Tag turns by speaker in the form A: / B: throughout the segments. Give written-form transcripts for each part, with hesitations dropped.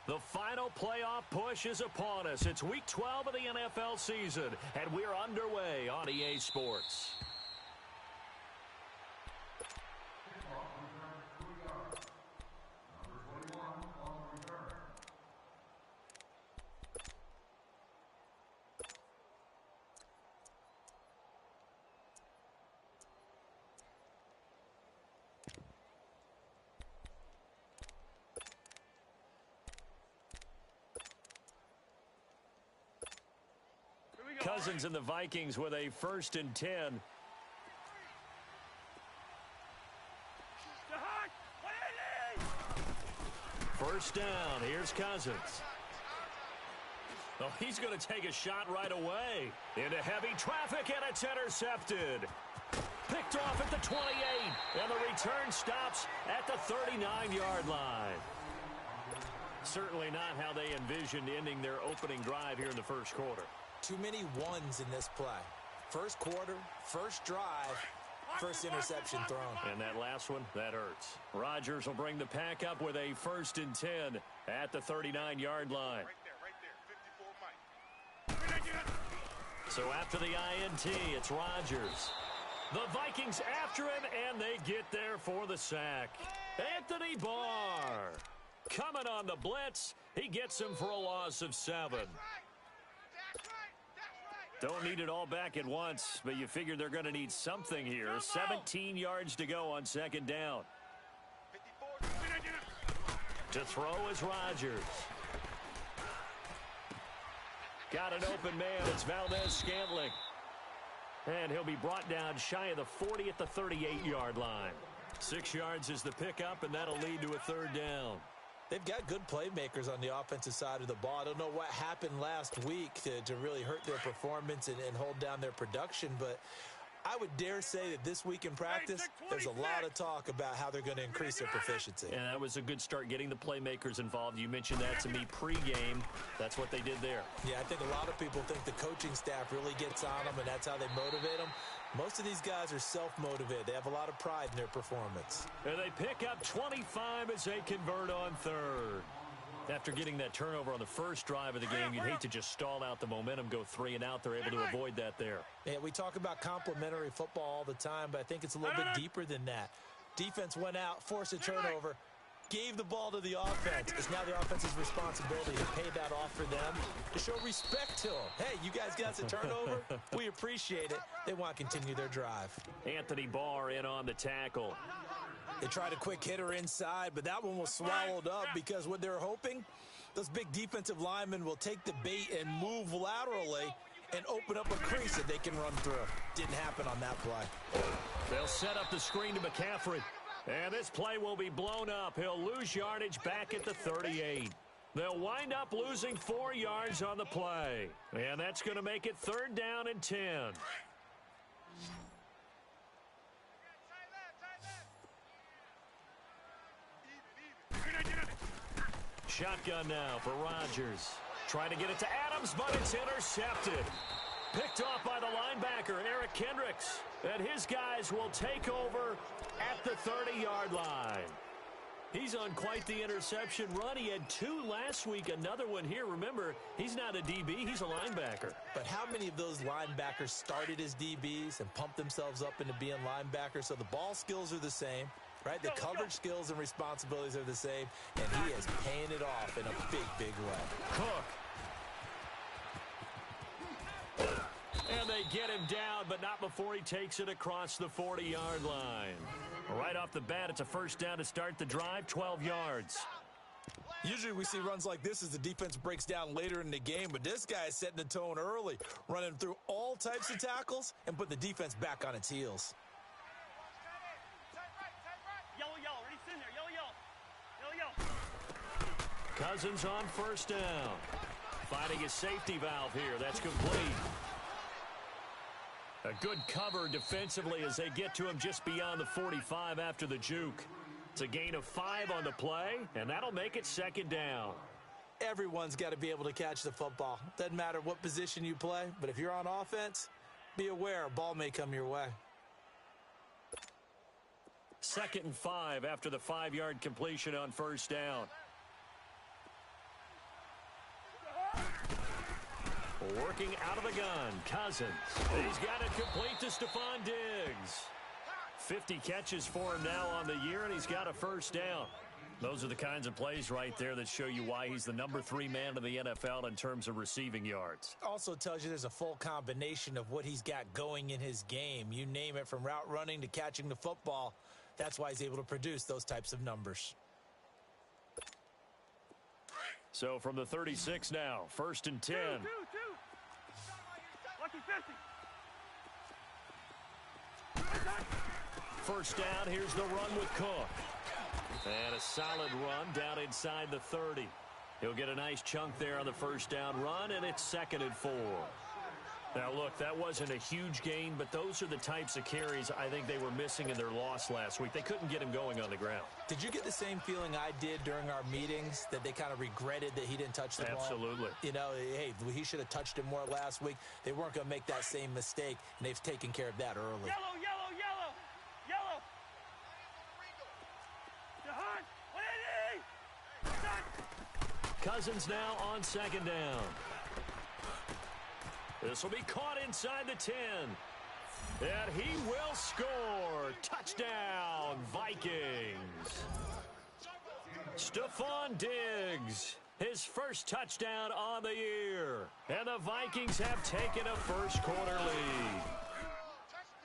A: The final playoff push is upon us. It's Week 12 of the NFL season, and we're underway on EA Sports. Cousins and the Vikings with a 1st and 10. First down. Here's Cousins. Oh, he's going to take a shot right away. Into heavy traffic, and it's intercepted. Picked off at the 28, and the return stops at the 39-yard line. Certainly not how they envisioned ending their opening drive here in the first quarter.
B: Too many ones in this play. First quarter, first drive, first interception thrown.
A: And that last one, that hurts. Rodgers will bring the pack up with a 1st and 10 at the 39-yard line.
C: Right there, 54, Mike.
A: So after the INT, it's Rodgers. The Vikings after him, and they get there for the sack. Anthony Barr coming on the blitz. He gets him for a loss of 7. Don't need it all back at once, but you figure they're going to need something here. 17 yards to go on 2nd down. To throw is Rodgers. Got an open man. It's Valdez-Scantling. And he'll be brought down shy of the 40 at the 38-yard line. 6 yards is the pickup, and that'll lead to a 3rd down.
B: They've got good playmakers on the offensive side of the ball. I don't know what happened last week to really hurt their performance and hold down their production, but I would dare say that this week in practice, there's a lot of talk about how they're going to increase their proficiency.
A: And that was a good start, getting the playmakers involved. You mentioned that to me pregame. That's what they did there.
B: Yeah, I think a lot of people think the coaching staff really gets on them, and that's how they motivate them. Most of these guys are self-motivated. They have a lot of pride in their performance.
A: And they pick up 25 as they convert on 3rd. After getting that turnover on the first drive of the game, you'd hate to just stall out the momentum, go 3 and out. They're able to avoid that there.
B: Yeah, we talk about complementary football all the time, but I think it's a little bit deeper than that. Defense went out, forced a turnover, gave the ball to the offense. It's now the offense's responsibility to pay that off for them, to show respect to them. Hey, you guys got the turnover? We appreciate it. They want to continue their drive.
A: Anthony Barr in on the tackle.
B: They tried a quick hitter inside, but that one was swallowed up because what they're hoping, those big defensive linemen will take the bait and move laterally and open up a crease that they can run through. Didn't happen on that play.
A: They'll set up the screen to McCaffrey. And this play will be blown up. He'll lose yardage back at the 38. They'll wind up losing 4 yards on the play. And that's going to make it 3rd down and 10. Shotgun now for Rodgers. Trying to get it to Adams, but it's intercepted. Picked off by the linebacker, Eric Kendricks. And his guys will take over at the 30-yard line. He's on quite the interception run. He had 2 last week, another one here. Remember, he's not a DB, he's a linebacker.
B: But how many of those linebackers started as DBs and pumped themselves up into being linebackers? So the ball skills are the same, right? The coverage skills and responsibilities are the same, and he is paying it off in a big, big way.
A: Cook. And they get him down, but not before he takes it across the 40-yard line. Right off the bat, it's a 1st down to start the drive, 12 yards.
B: Usually we see runs like this as the defense breaks down later in the game, but this guy is setting the tone early, running through all types of tackles and put the defense back on its heels.
C: Yellow, ready, in there, yellow.
A: Cousins on 1st down. Finding a safety valve here. That's complete. A good cover defensively as they get to him just beyond the 45 after the juke. It's a gain of 5 on the play, and that'll make it 2nd down.
B: Everyone's got to be able to catch the football. Doesn't matter what position you play, but if you're on offense, be aware a ball may come your way.
A: 2nd and 5 after the 5-yard completion on 1st down. Working out of the gun, Cousins. He's got it complete to Stephon Diggs. 50 catches for him now on the year, and he's got a first down. Those are the kinds of plays right there that show you why he's the #3 man in the NFL in terms of receiving yards.
B: Also tells you there's a full combination of what he's got going in his game. You name it, from route running to catching the football. That's why he's able to produce those types of numbers.
A: So from the 36 now, 1st and 10.
C: Two. Lucky 50.
A: First down, here's the run with Cook. And a solid run down inside the 30. He'll get a nice chunk there on the first down run, and it's 2nd and 4. Now, look, that wasn't a huge gain, but those are the types of carries I think they were missing in their loss last week. They couldn't get him going on the ground.
B: Did you get the same feeling I did during our meetings, that they kind of regretted that he didn't touch the ball?
A: Absolutely.
B: You know, hey, he should have touched it more last week. They weren't going to make that same mistake, and they've taken care of that early.
C: Yellow. Jahan, 180.
A: Cousins now on 2nd down. This will be caught inside the 10. And he will score. Touchdown, Vikings. Stephon Diggs, his first touchdown on the year. And the Vikings have taken a first-quarter lead.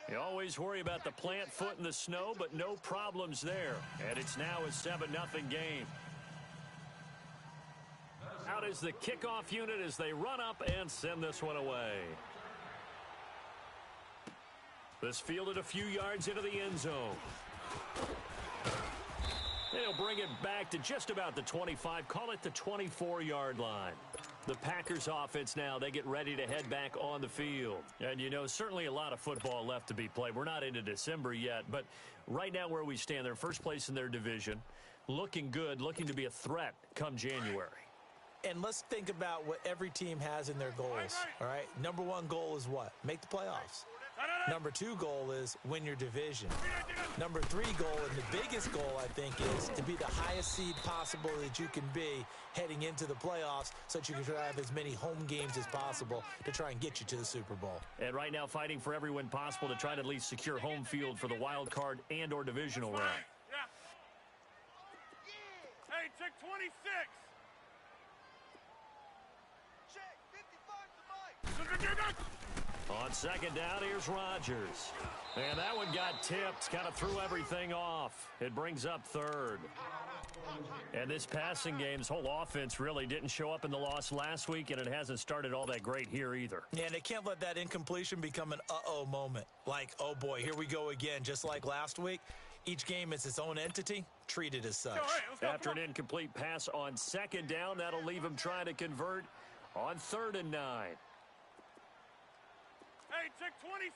A: You always worry about the plant foot in the snow, but no problems there. And it's now a 7-0 game. Out is the kickoff unit as they run up and send this one away. This fielded a few yards into the end zone. They'll bring it back to just about the 25, call it the 24-yard line. The Packers offense now, they get ready to head back on the field. And, you know, certainly a lot of football left to be played. We're not into December yet, but right now where we stand, they're first place in their division, looking good, looking to be a threat come January.
B: And let's think about what every team has in their goals, all right? Number 1 goal is what? Make the playoffs. Number 2 goal is win your division. Number 3 goal, and the biggest goal, I think, is to be the highest seed possible that you can be heading into the playoffs so that you can try to have as many home games as possible to try and get you to the Super Bowl.
A: And right now fighting for every win possible to try to at least secure home field for the wild card and or divisional round.
C: Yeah. Hey, check 26.
A: On 2nd down, here's Rodgers. And that one got tipped, kind of threw everything off. It brings up 3rd. And this passing game's whole offense really didn't show up in the loss last week, and it hasn't started all that great here either.
B: Yeah, and they can't let that incompletion become an uh-oh moment. Like, oh boy, here we go again. Just like last week, each game is its own entity, treated as such.
A: After an incomplete pass on 2nd down, that'll leave him trying to convert on 3rd and 9.
C: Hey, check 26.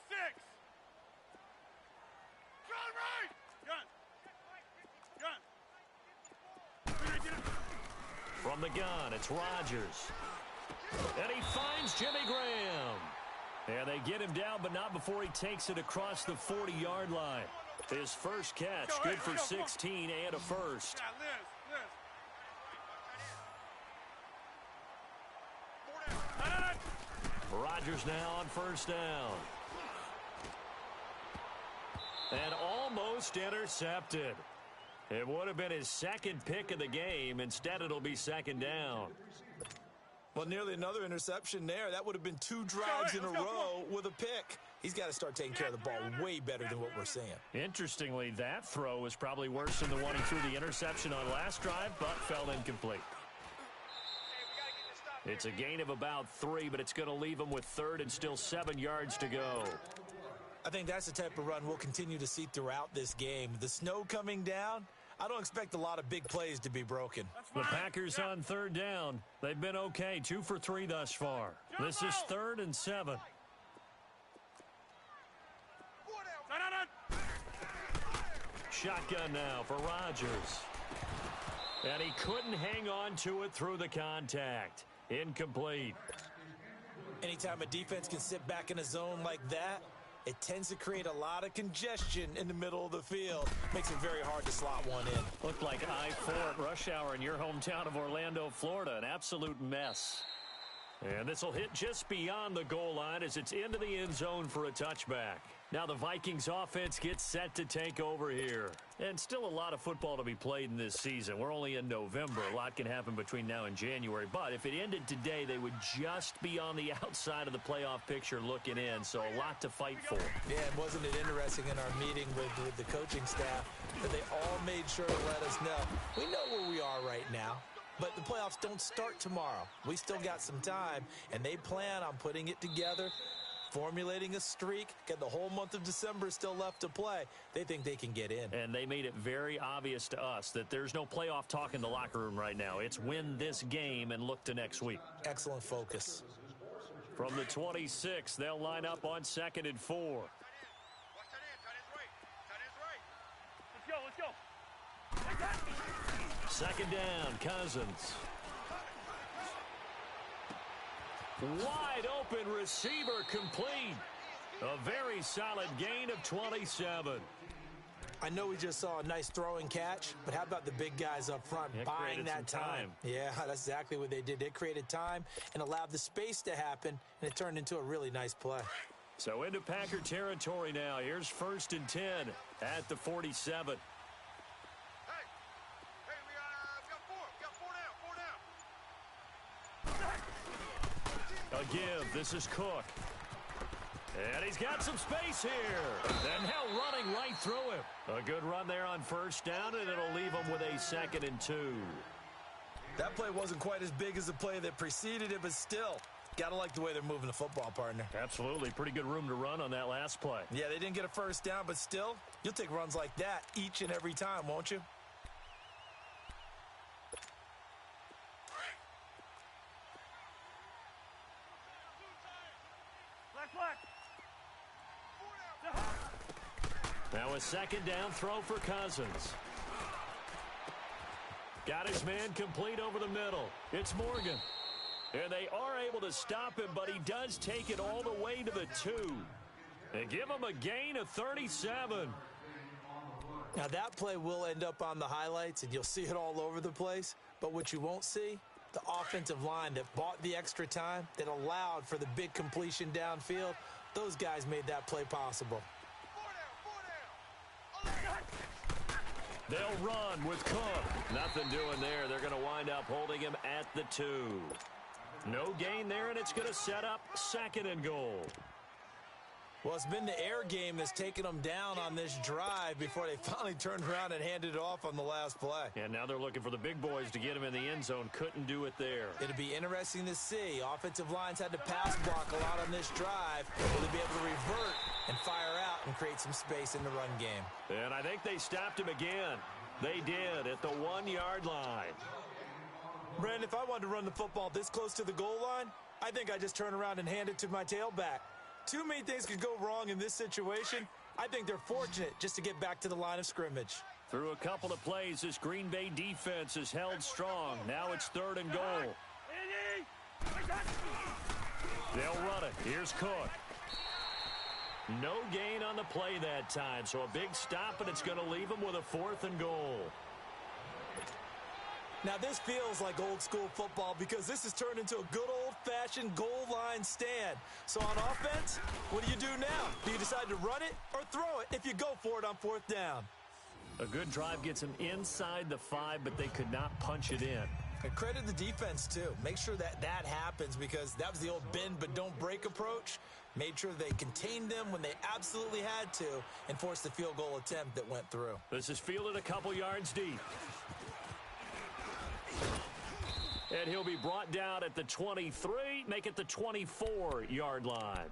C: Gun.
A: From the gun, it's Rodgers. And he finds Jimmy Graham. And they get him down, but not before he takes it across the 40-yard line. His first catch, good for 16 and a first.
C: Yeah, Liz.
A: Rodgers now on 1st down. And almost intercepted. It would have been his 2nd pick of the game. Instead, it'll be 2nd down.
B: Well, nearly another interception there. That would have been 2 drives in a row with a pick. He's got to start taking care of the ball way better than what we're seeing.
A: Interestingly, that throw was probably worse than the one he threw the interception on last drive, but fell incomplete. It's a gain of about 3, but it's going to leave him with 3rd and still 7 yards to go.
B: I think that's the type of run we'll continue to see throughout this game. The snow coming down, I don't expect a lot of big plays to be broken.
A: The Packers on 3rd down. They've been okay, 2 for 3 thus far. This is 3rd and 7. Shotgun now for Rodgers. And he couldn't hang on to it through the contact. Incomplete.
B: Anytime a defense can sit back in a zone like that, it tends to create a lot of congestion in the middle of the field. Makes it very hard to slot one in.
A: Looked like I-4 at rush hour in your hometown of Orlando, Florida. An absolute mess. And this will hit just beyond the goal line as it's into the end zone for a touchback. Now the Vikings offense gets set to take over here. And still a lot of football to be played in this season. We're only in November. A lot can happen between now and January. But if it ended today, they would just be on the outside of the playoff picture looking in. So a lot to fight for.
B: Yeah, and wasn't it interesting in our meeting with the coaching staff that they all made sure to let us know, we know where we are right now. But the playoffs don't start tomorrow. We still got some time, and they plan on putting it together, formulating a streak, get the whole month of December still left to play. They think they can get in. And they made it very obvious to us that there's no playoff talk in the locker room right now. It's win this game and look to next week. Excellent focus. From the 26, they'll line up on 2nd and 4.
C: Watch that in. Tight ends right. Let's go.
A: Second down, Cousins. Wide open receiver complete. A very solid gain of 27.
B: I know we just saw a nice throwing catch, but how about the big guys up front buying that time? Yeah, that's exactly what they did. They created time and allowed the space to happen, and it turned into a really nice play.
A: So into Packer territory now. Here's 1st and 10 at the 47. A give. This is Cook. And he's got some space here. And now running right through him. A good run there on 1st down, and it'll leave him with a 2nd and 2.
B: That play wasn't quite as big as the play that preceded it, but still, got to like the way they're moving the football, partner.
A: Absolutely. Pretty good room to run on that last play.
B: Yeah, they didn't get a 1st down, but still, you'll take runs like that each and every time, won't you?
A: Now a 2nd down throw for Cousins. Got his man complete over the middle. It's Morgan. And they are able to stop him, but he does take it all the way to the 2. They give him a gain of 37.
B: Now that play will end up on the highlights, and you'll see it all over the place. But what you won't see, the offensive line that bought the extra time, that allowed for the big completion downfield, those guys made that play possible.
A: They'll run with Cook. Nothing doing there. They're going to wind up holding him at the 2. No gain there, and it's going to set up 2nd and goal.
B: Well, it's been the air game that's taken them down on this drive before they finally turned around and handed it off on the last play.
A: And now they're looking for the big boys to get him in the end zone. Couldn't do it there.
B: It'll be interesting to see. Offensive lines had to pass block a lot on this drive. Will they be able to revert and fire out and create some space in the run game?
A: And I think they stopped him again. They did at the 1-yard line.
B: Brandon, if I wanted to run the football this close to the goal line, I think I just turn around and hand it to my tailback. Too many things could go wrong in this situation. I think they're fortunate just to get back to the line of scrimmage.
A: Through a couple of plays, this Green Bay defense is held strong. Now it's 3rd and goal. They'll run it. Here's Cook. No gain on the play that time, so a big stop, and it's going to leave them with a 4th and goal.
B: Now, this feels like old-school football because this has turned into a good old-fashioned goal line stand. So on offense, what do you do now? Do you decide to run it or throw it if you go for it on 4th down?
A: A good drive gets them inside the 5, but they could not punch it in.
B: And credit the defense, too. Make sure that happens because that was the old bend but don't break approach. Made sure they contained them when they absolutely had to and forced the field goal attempt that went through.
A: This is fielded a couple yards deep. And he'll be brought down at the 23, make it the 24-yard line.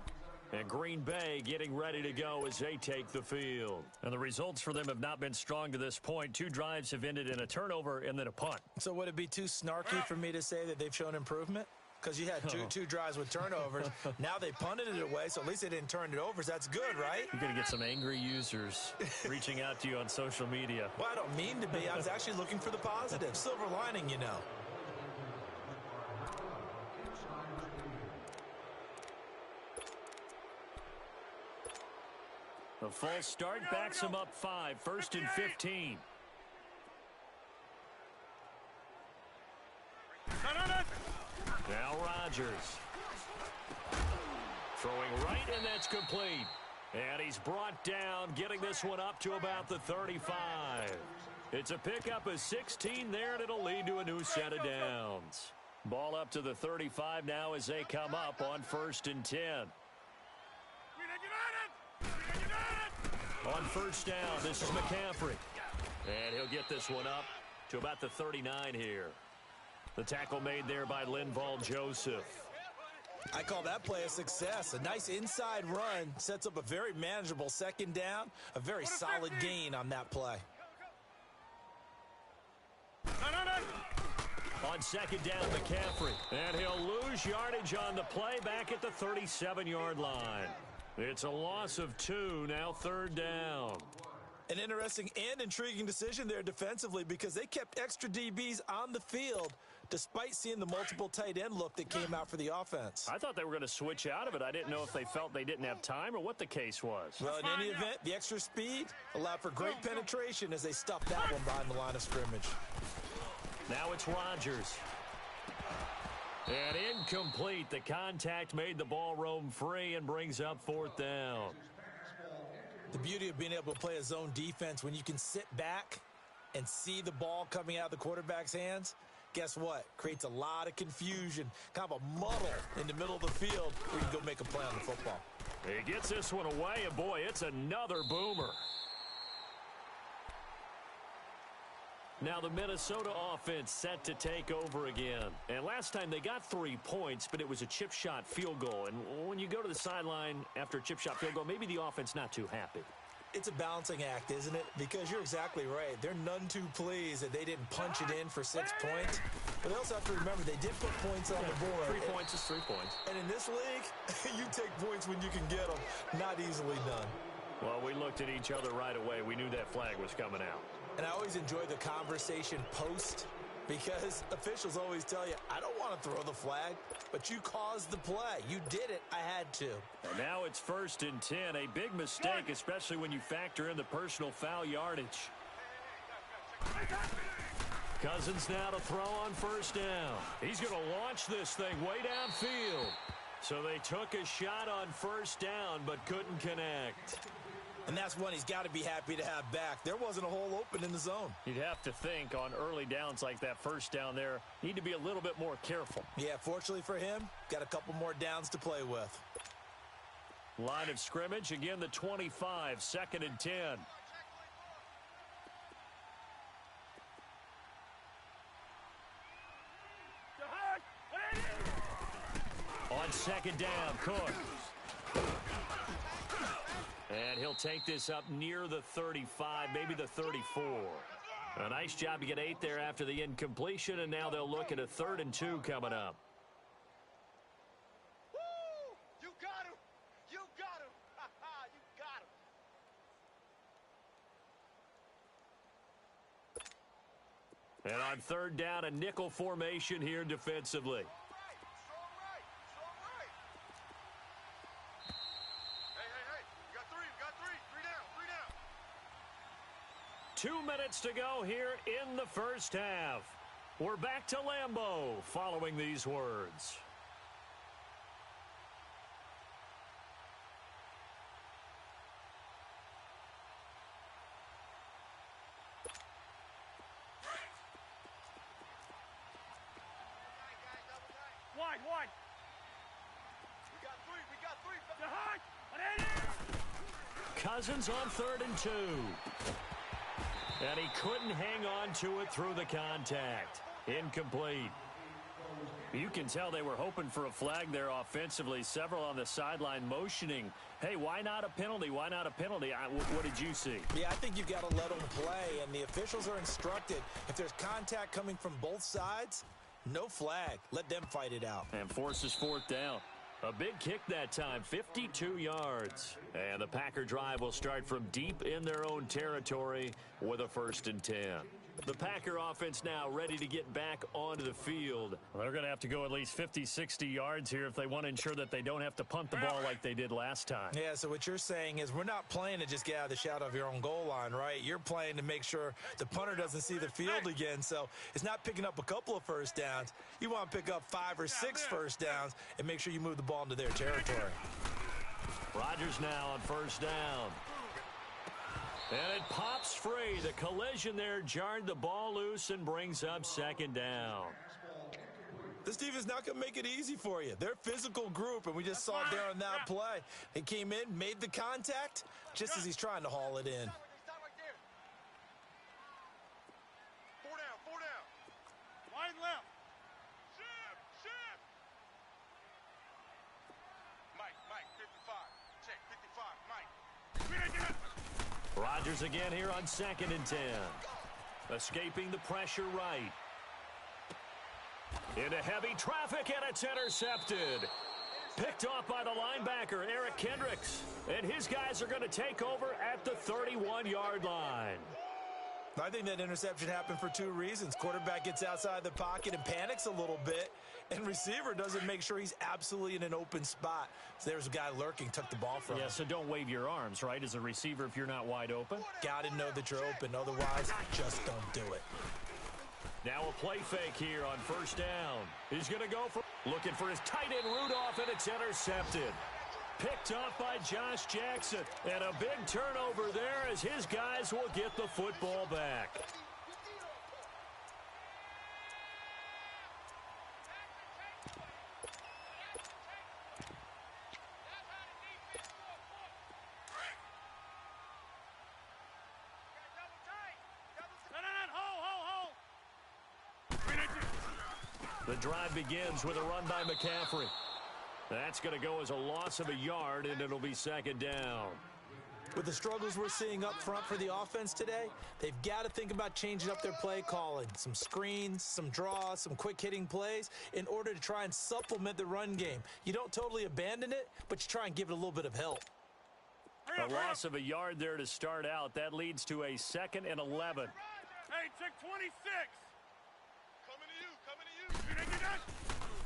A: And Green Bay getting ready to go as they take the field. And the results for them have not been strong to this point. 2 drives have ended in a turnover and then a punt.
B: So would it be too snarky for me to say that they've shown improvement? Because you had two drives with turnovers. Now they punted it away, so at least they didn't turn it over. So that's good, right?
A: You're going to get some angry users reaching out to you on social media.
B: Well, I don't mean to be. I was actually looking for the positive. Silver lining, you know.
A: A false start backs him up 5. 1st and 15. Now Rodgers. Throwing right, and that's complete. And he's brought down, getting this one up to about the 35. It's a pickup of 16 there, and it'll lead to a new set of downs. Ball up to the 35 now as they come up on 1st and 10. On first down, this is McCaffrey. And he'll get this one up to about the 39 here. The tackle made there by Linval Joseph.
B: I call that play a success. A nice inside run sets up a very manageable second down, a very solid gain on that play.
A: On second down, McCaffrey. And he'll lose yardage on the play back at the 37-yard line. It's a loss of 2, now 3rd down.
B: An interesting and intriguing decision there defensively because they kept extra DBs on the field despite seeing the multiple tight end look that came out for the offense.
A: I thought they were going to switch out of it. I didn't know if they felt they didn't have time or what the case was.
B: Well, in any event, the extra speed allowed for great penetration as they stuffed that one behind the line of scrimmage.
A: Now it's Rodgers. And incomplete. The contact made the ball roam free and brings up 4th down.
B: The beauty of being able to play a zone defense when you can sit back and see the ball coming out of the quarterback's hands, guess what? Creates a lot of confusion, kind of a muddle in the middle of the field where you can go make a play on the football.
A: He gets this one away, and boy, it's another boomer. Now the Minnesota offense set to take over again. And last time they got 3 points, but it was a chip shot field goal. And when you go to the sideline after a chip shot field goal, maybe the offense not too happy.
B: It's a balancing act, isn't it? Because you're exactly right. They're none too pleased that they didn't punch it in for 6 points. But they also have to remember they did put points on the board.
A: 3 points is 3 points.
B: And in this league, you take points when you can get them. Not easily done.
A: Well, we looked at each other right away. We knew that flag was coming out.
B: And I always enjoy the conversation post because officials always tell you, I don't want to throw the flag, but you caused the play. You did it. I had to.
A: And now it's 1st and 10. A big mistake, especially when you factor in the personal foul yardage. Cousins now to throw on 1st down. He's going to launch this thing way downfield. So they took a shot on 1st down, but couldn't connect.
B: And that's one he's got to be happy to have back. There wasn't a hole open in the zone.
A: You'd have to think on early downs like that 1st down there, need to be a little bit more careful.
B: Yeah, fortunately for him, got a couple more downs to play with.
A: Line of scrimmage, again the 25, 2nd and 10. On 2nd down, Cook. And he'll take this up near the 35, maybe the 34. A nice job to get 8 there after the incompletion, and now they'll look at a 3rd and 2 coming up.
C: Woo! You got him! You got him! You got him!
A: And on 3rd down, a nickel formation here defensively.
C: You got three. 3 down.
A: 2 minutes to go here in the 1st half. We're back to Lambeau following these words.
C: Wide. We got three.
A: Cousins on 3rd and 2. And he couldn't hang on to it through the contact. Incomplete. You can tell they were hoping for a flag there offensively. Several on the sideline motioning, hey, why not a penalty? Why not a penalty? What did you see?
B: Yeah, I think you've got to let them play, and the officials are instructed. If there's contact coming from both sides, no flag. Let them fight it out.
A: And forces 4th down. A big kick that time, 52 yards. And the Packer drive will start from deep in their own territory with a 1st and 10. The Packer offense now ready to get back onto the field.
D: Well, they're going to have to go at least 50, 60 yards here if they want to ensure that they don't have to punt the ball like they did last time.
B: Yeah, so what you're saying is we're not playing to just get out of the shadow of your own goal line, right? You're playing to make sure the punter doesn't see the field again. So it's not picking up a couple of first downs. You want to pick up 5 or 6 first downs and make sure you move the ball into their territory.
A: Rodgers now on first down. And it pops free. The collision there jarred the ball loose and brings up second down.
B: This defense not going to make it easy for you. They're a physical group, and we just saw it there on that play. He came in, made the contact, just as he's trying to haul it in.
C: Stop right there. 4 down, 4 down. Wide left. Shift. Mike, 55. Check, 55, Mike.
A: Rodgers again here on 2nd and 10. Escaping the pressure right. Into heavy traffic, and it's intercepted. Picked off by the linebacker, Eric Kendricks. And his guys are going to take over at the 31-yard line.
B: I think that interception happened for 2 reasons. Quarterback gets outside the pocket and panics a little bit, and receiver doesn't make sure he's absolutely in an open spot. So there's a guy lurking, took the ball from him.
D: Yeah, so don't wave your arms, right, as a receiver if you're not wide open.
B: Got to know that you're open. Otherwise, just don't do it.
A: Now a play fake here on first down. He's going to go for looking for his tight end Rudolph, and it's intercepted. Picked off by Josh Jackson. And a big turnover there as his guys will get the football back. The drive begins with a run by McCaffrey. That's going to go as a loss of a yard, and it'll be second down.
B: With the struggles we're seeing up front for the offense today, they've got to think about changing up their play calling. Some screens, some draws, some quick-hitting plays in order to try and supplement the run game. You don't totally abandon it, but you try and give it a little bit of help.
A: A loss of a yard there to start out. That leads to a 2nd and 11.
C: Hey, check 26. Coming to you.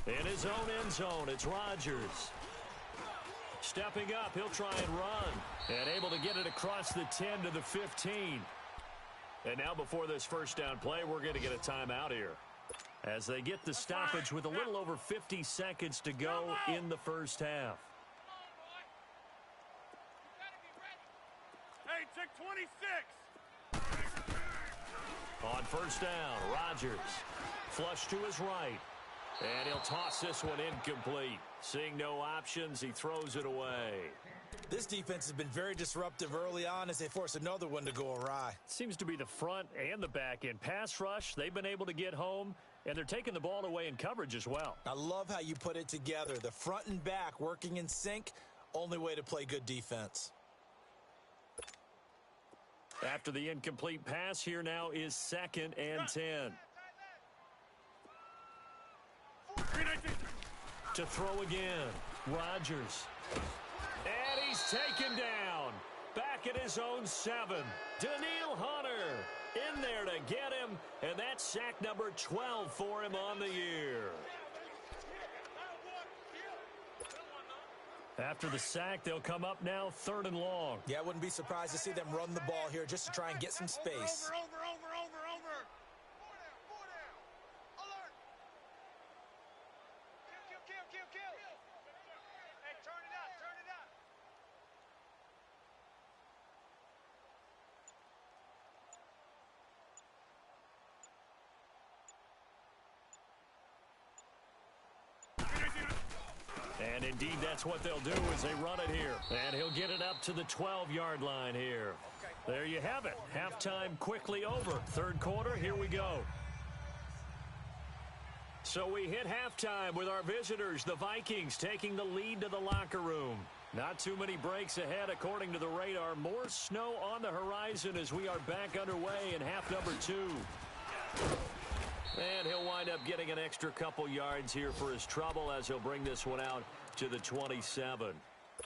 A: In his own end zone, it's Rodgers. Stepping up, he'll try and run. And able to get it across the 10 to the 15. And now before this first down play, we're going to get a timeout here. As they get the stoppage with a little over 50 seconds to go in the first half.
C: Hey, check 26.
A: On first down, Rodgers. Flush to his right. And he'll toss this one incomplete. Seeing no options, he throws it away.
B: This defense has been very disruptive early on as they force another one to go awry.
D: Seems to be the front and the back end. Pass rush, they've been able to get home, and they're taking the ball away in coverage as well.
B: I love how you put it together. The front and back working in sync, only way to play good defense.
A: After the incomplete pass, here now is 2nd and 10. To throw again, Rodgers. And he's taken down. Back at his own 7. Daniil Hunter in there to get him. And that's sack number 12 for him on the year.
D: After the sack, they'll come up now 3rd and long.
B: Yeah, I wouldn't be surprised to see them run the ball here just to try and get some space.
C: Over. Kill. Hey, turn it up.
A: And indeed, that's what they'll do as they run it here. And he'll get it up to the 12-yard line here. There you have it. Halftime quickly over. 3rd quarter, here we go. So we hit halftime with our visitors, the Vikings, taking the lead to the locker room. Not too many breaks ahead according to the radar. More snow on the horizon as we are back underway in half number 2. And he'll wind up getting an extra couple yards here for his trouble as he'll bring this one out to the 27.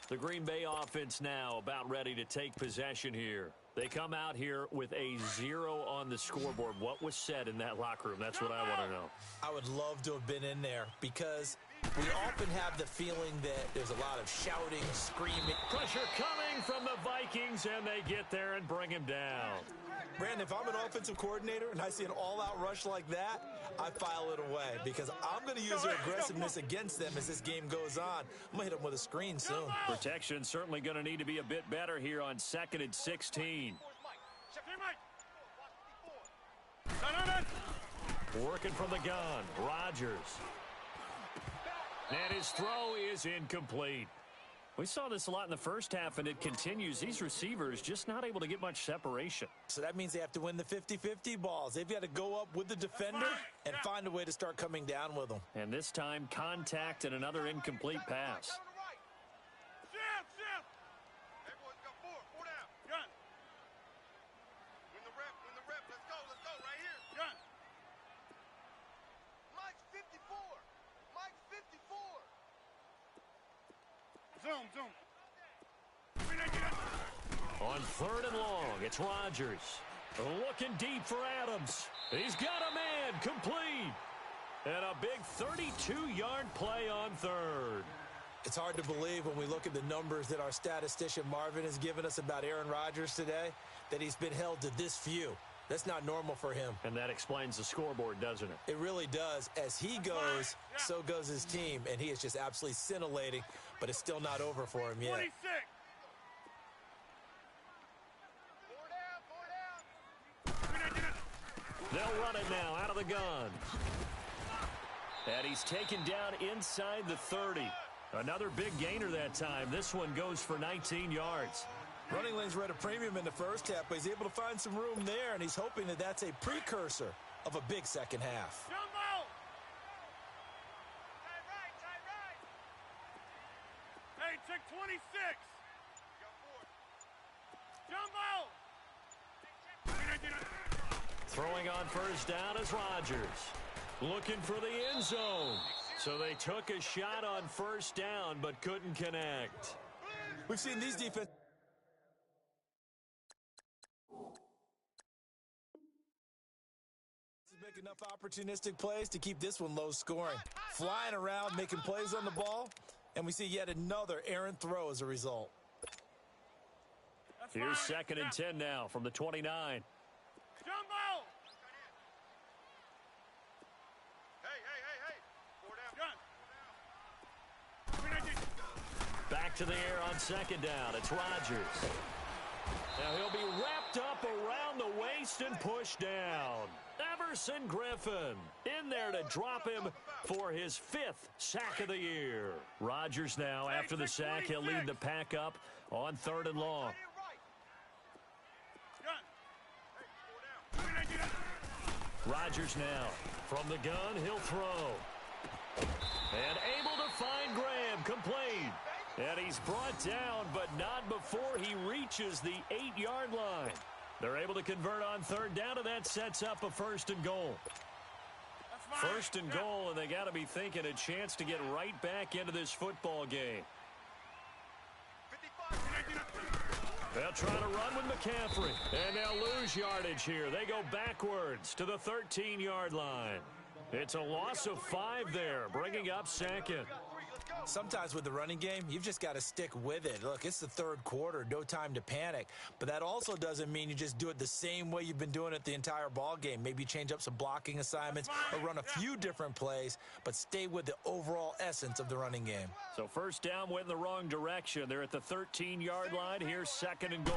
A: The Green Bay offense now about ready to take possession here.
D: They come out here with a 0 on the scoreboard. What was said in that locker room? That's what I want to know.
B: I would love to have been in there because we often have the feeling that there's a lot of shouting, screaming.
D: Pressure coming from the Vikings, and they get there and bring him down.
B: Brandon, if I'm an offensive coordinator and I see an all-out rush like that, I file it away because I'm going to use their aggressiveness against them as this game goes on. I'm going to hit them with a screen soon.
D: Protection certainly going to need to be a bit better here on 2nd and 16. Working from the gun, Rodgers. And his throw is incomplete. We saw this a lot in the first half, and it continues. These receivers just not able to get much separation.
B: So that means they have to win the 50-50 balls. They've got to go up with the defender and find a way to start coming down with them.
D: And this time, contact and another incomplete pass. On 3rd and long, it's Rodgers. Looking deep for Adams. He's got a man, complete. And a big 32-yard play on 3rd.
B: It's hard to believe when we look at the numbers that our statistician Marvin has given us about Aaron Rodgers today, that he's been held to this few. That's not normal for him.
D: And that explains the scoreboard, doesn't it?
B: It really does. As he goes, so goes his team, and he is just absolutely scintillating, but it's still not over for him yet.
C: 26.
D: They'll run it now out of the gun. And he's taken down inside the 30. Another big gainer that time. This one goes for 19 yards.
B: Running lanes were at a premium in the first half, but he's able to find some room there, and he's hoping that that's a precursor of a big second half.
C: Jumbo! Hey, check 26. Jumbo!
D: Throwing on 1st down is Rodgers. Looking for the end zone. So they took a shot on 1st down, but couldn't connect.
B: We've seen these defenses make enough opportunistic plays to keep this one low scoring. Flying around, making plays on the ball, and we see yet another errant throw as a result.
D: Here's 2nd and 10 now from the 29.
C: Jumbo! Hey. 4 down. Gun.
D: Back to the air on 2nd down. It's Rodgers. Now he'll be wrapped up around the waist and pushed down. Everson Griffin in there to drop him for his 5th sack of the year. Rodgers now, after the sack, he'll lead the pack up on 3rd and long. Rodgers now from the gun, he'll throw. And able to find Graham, complete. And he's brought down, but not before he reaches the 8-yard line. They're able to convert on 3rd down, and that sets up a 1st and goal. 1st and goal, and they got to be thinking a chance to get right back into this football game. They'll try to run with McCaffrey, and they'll lose yardage here. They go backwards to the 13-yard line. It's a loss of 5 there, bringing up 2nd.
B: Sometimes with the running game, you've just got to stick with it. Look, it's the 3rd quarter, no time to panic. But that also doesn't mean you just do it the same way you've been doing it the entire ball game. Maybe change up some blocking assignments or run a few different plays, but stay with the overall essence of the running game.
D: So 1st down went in the wrong direction. They're at the 13-yard line. Here's 2nd and goal.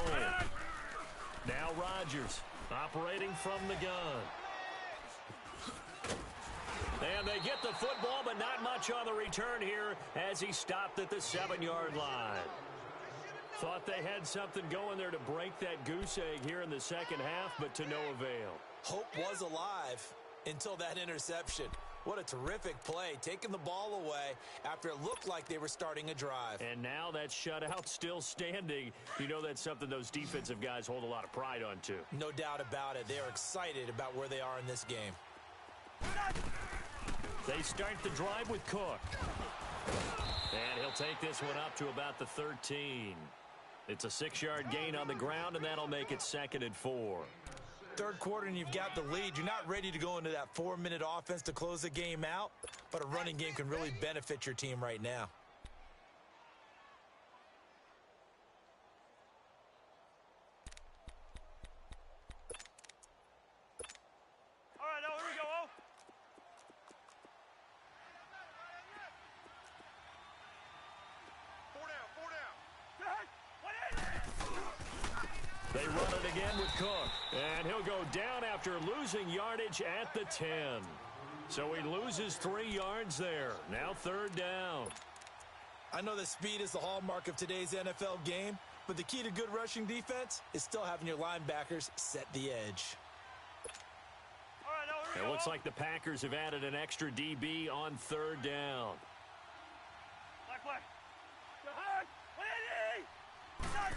D: Now Rodgers operating from the gun. And they get the football, but not much on the return here as he stopped at the 7-yard line. Thought they had something going there to break that goose egg here in the second half, but to no avail.
B: Hope was alive until that interception. What a terrific play, taking the ball away after it looked like they were starting a drive.
D: And now that shutout still standing. You know that's something those defensive guys hold a lot of pride on, too.
B: No doubt about it. They're excited about where they are in this game.
D: They start the drive with Cook. And he'll take this one up to about the 13.
A: It's a 6-yard gain on the ground, and that'll make it 2nd and 4.
B: Third quarter and you've got the lead. You're not ready to go into that 4-minute offense to close the game out, but a running game can really benefit your team right now.
C: All right, now here we go. Four down.
A: They run it again with Cook, and he'll go down after losing yardage at the 10. So he loses 3 yards there. Now 3rd down.
B: I know that speed is the hallmark of today's NFL game, but the key to good rushing defense is still having your linebackers set the edge.
C: All right, now here we
A: It
C: go.
A: looks like the Packers have added an extra DB on 3rd down.
C: Black. Behind. 180.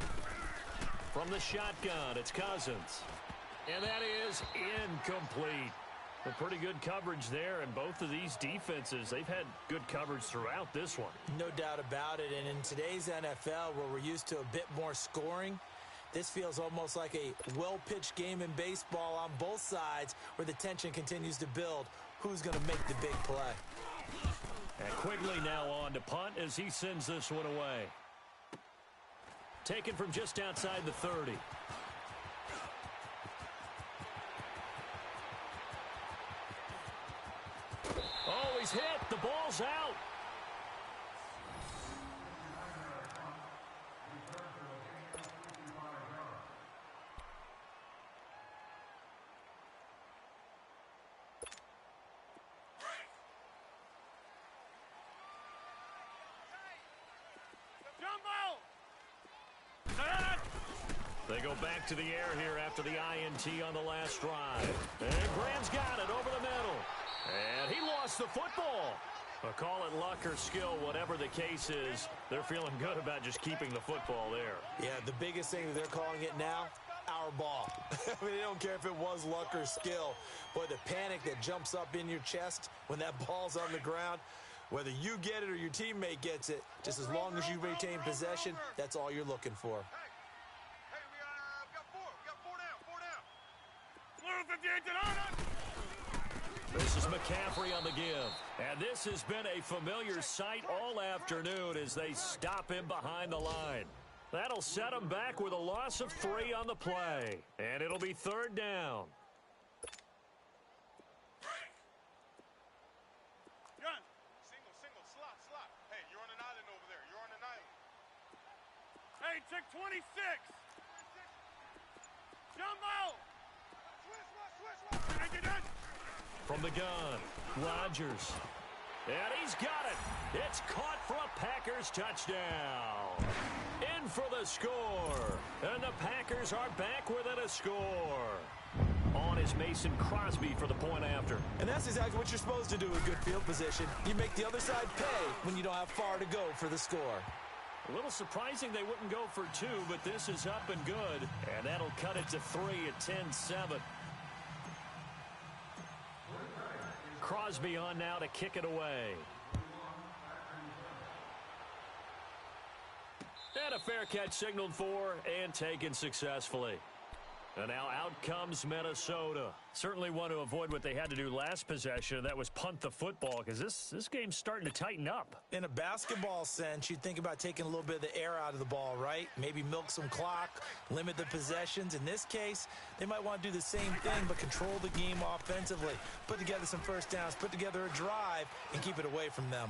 A: From the shotgun, it's Cousins. And that is incomplete. A pretty good coverage there, and both of these defenses, they've had good coverage throughout this one.
B: No doubt about it, and in today's NFL, where we're used to a bit more scoring, this feels almost like a well-pitched game in baseball on both sides where the tension continues to build. Who's going to make the big play?
A: And Quigley now on to punt as he sends this one away. Taken from just outside the 30. Oh, he's hit. The ball's out. They go back to the air here after the INT on the last drive. And Graham's got it over the middle. And he lost the football. But call it luck or skill, whatever the case is, they're feeling good about just keeping the football there.
B: Yeah, the biggest thing that they're calling it now, our ball. I mean, they don't care if it was luck or skill. Boy, the panic that jumps up in your chest when that ball's on the ground, whether you get it or your teammate gets it, just as long as you retain possession, that's all you're looking for.
C: Hey, we got four down. 58
A: This is McCaffrey on the give. And this has been a familiar sight all afternoon as they stop him behind the line. That'll set him back with a loss of 3 on the play. And it'll be 3rd down.
C: Gun. Single, slot. Hey, you're on an island over there. You're on an island. Hey, check 26. Jumbo. Switch. Get done.
A: From the gun, Rodgers. And he's got it. It's caught for a Packers touchdown. In for the score. And the Packers are back within a score. On is Mason Crosby for the point after.
B: And that's exactly what you're supposed to do with good field position. You make the other side pay when you don't have far to go for the score.
A: A little surprising they wouldn't go for 2, but this is up and good. And that'll cut it to 3 at 10-7. Crosby on now to kick it away. And a fair catch signaled for and taken successfully. And now out comes Minnesota. Certainly want to avoid what they had to do last possession. That was punt the football because this game's starting to tighten up.
B: In a basketball sense, you think about taking a little bit of the air out of the ball, right? Maybe milk some clock, limit the possessions. In this case, they might want to do the same thing but control the game offensively. Put together some first downs, put together a drive, and keep it away from them.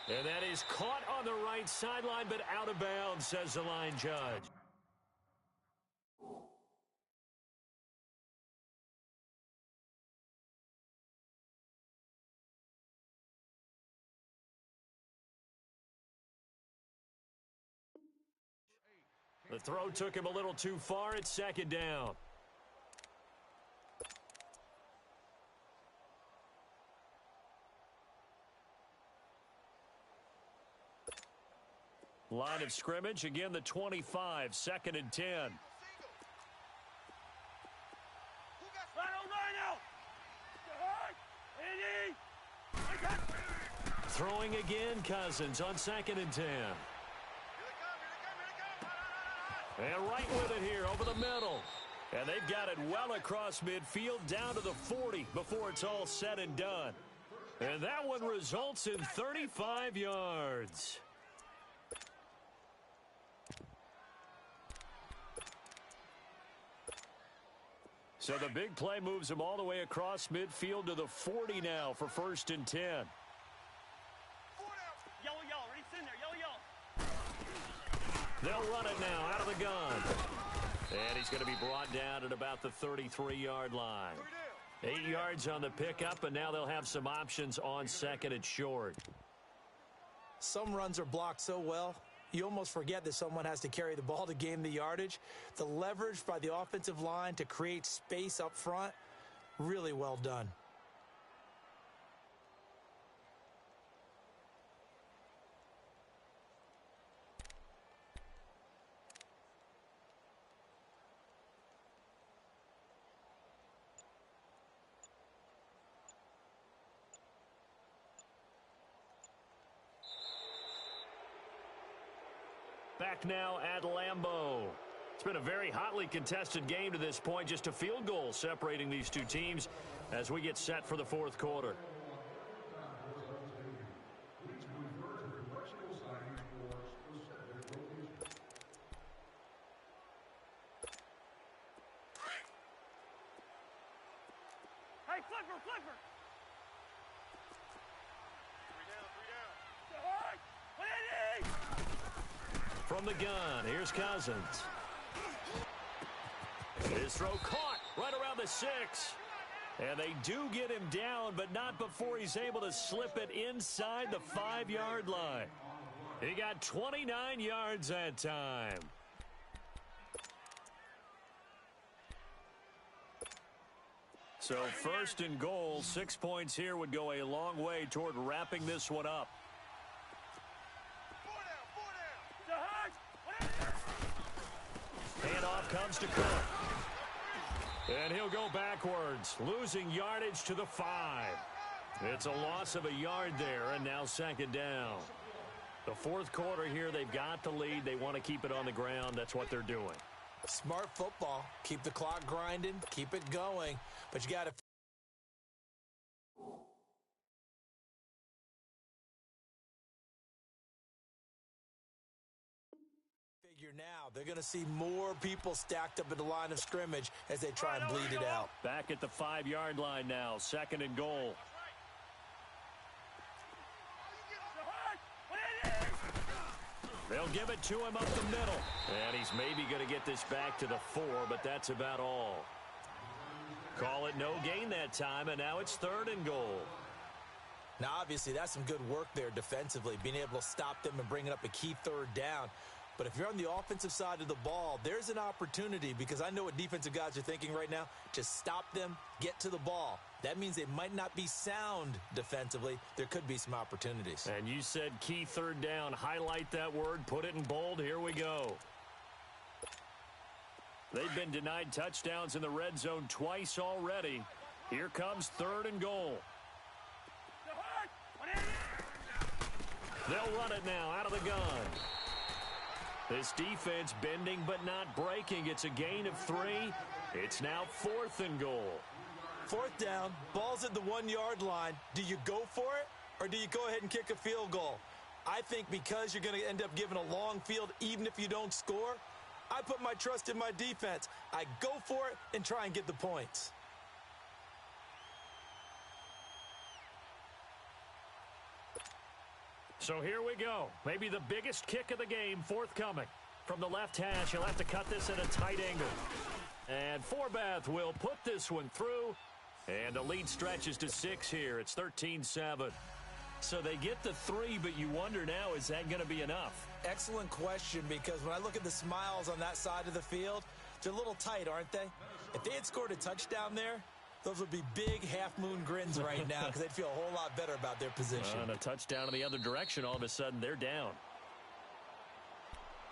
A: And that is caught on the right sideline but out of bounds, says the line judge. The throw took him a little too far. It's 2nd down. Line of scrimmage, again the 25, 2nd and 10. Throwing again, Cousins on 2nd and 10.
D: And right with it here over the middle. And they've got it well across midfield down to the 40 before it's all said and done. And that one results in 35 yards. So the big play moves them all the way across midfield to the 40 now for 1st and 10.
C: Yellow, Reese in there, yellow.
D: They'll run it now out of the gun. And he's going to be brought down at about the 33-yard line. 8 yards on the pickup, and now they'll have some options on 2nd and short.
B: Some runs are blocked so well, you almost forget that someone has to carry the ball to gain the yardage. The leverage by the offensive line to create space up front, really well done.
D: Back now at Lambeau. It's been a very hotly contested game to this point. Just a field goal separating these two teams as we get set for the 4th quarter.
C: Hey, flipper, flipper. 3 down, 3 down.
D: From the gun, here's Cousins. His throw caught right around the 6. And they do get him down, but not before he's able to slip it inside the 5-yard line. He got 29 yards that time. So 1st and goal, 6 points here would go a long way toward wrapping this one up. Handoff comes to Cook. And he'll go backwards, losing yardage to the 5. It's a loss of a yard there, and now 2nd down. The 4th quarter here, they've got the lead. They want to keep it on the ground. That's what they're doing.
B: Smart football. Keep the clock grinding, keep it going, but you got to now. They're going to see more people stacked up at the line of scrimmage as they try and bleed it out.
D: Back at the 5-yard line now, 2nd and goal. They'll give it to him up the middle. And he's maybe going to get this back to the 4, but that's about all. Call it no gain that time, and now it's 3rd and goal.
B: Now, obviously, that's some good work there defensively, being able to stop them and bringing up a key 3rd down. But if you're on the offensive side of the ball, there's an opportunity, because I know what defensive guys are thinking right now. Just stop them, get to the ball. That means they might not be sound defensively. There could be some opportunities.
D: And you said key 3rd down. Highlight that word, put it in bold. Here we go. They've been denied touchdowns in the red zone twice already. Here comes 3rd and goal. They'll run it now out of the gun. This defense bending but not breaking. It's a gain of 3. It's now 4th and goal.
B: 4th down, ball's at the 1-yard line. Do you go for it, or do you go ahead and kick a field goal? I think because you're going to end up giving a long field even if you don't score, I put my trust in my defense. I go for it and try and get the points.
D: So here we go. Maybe the biggest kick of the game forthcoming. From the left hash, he'll have to cut this at a tight angle. And Forbath will put this one through. And the lead stretches to 6 here. It's 13-7. So they get the 3, but you wonder now, is that going to be enough?
B: Excellent question, because when I look at the smiles on that side of the field, they're a little tight, aren't they? If they had scored a touchdown there, those would be big half-moon grins right now, because they'd feel a whole lot better about their position.
D: And a touchdown in the other direction, all of a sudden they're down.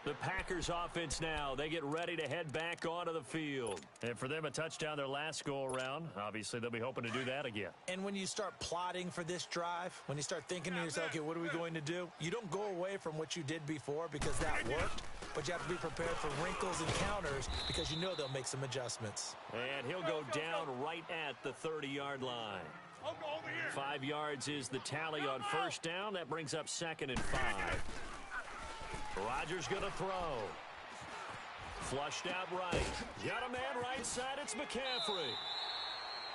D: The Packers offense now, they get ready to head back onto the field. And for them, a touchdown their last go-around. Obviously, they'll be hoping to do that again.
B: And when you start plotting for this drive, when you start thinking to yourself, okay, what are we going to do? You don't go away from what you did before because that worked, but you have to be prepared for wrinkles and counters because you know they'll make some adjustments.
D: And he'll go down right at the 30-yard line. 5 yards is the tally on first down. That brings up 2nd and 5. Rodgers going to throw. Flushed out right. Got a man right side. It's McCaffrey.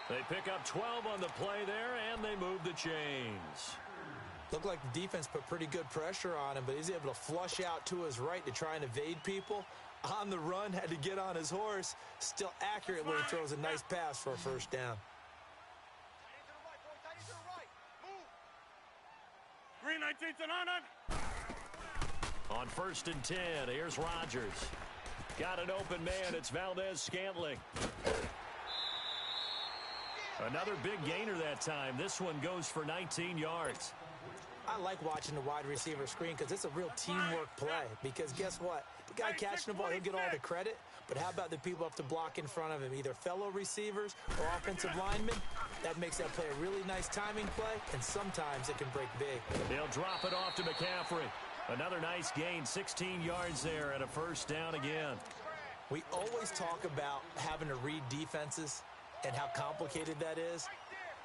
D: They pick up 12 on the play there, and they move the chains.
B: Looked like the defense put pretty good pressure on him, but he's able to flush out to his right to try and evade people. On the run, had to get on his horse. Still accurately throws a nice pass for a first down.
C: Green 19 to 9.
D: On 1st and 10, here's Rodgers. Got an open man. It's Valdez-Scantling. Another big gainer that time. This one goes for 19 yards.
B: I like watching the wide receiver screen because it's a real teamwork play. Because guess what? The guy catching the ball, he'll get all the credit. But how about the people up to block in front of him? Either fellow receivers or offensive linemen. That makes that play a really nice timing play, and sometimes it can break big.
D: They'll drop it off to McCaffrey. Another nice gain, 16 yards there, and a first down again.
B: We always talk about having to read defenses and how complicated that is.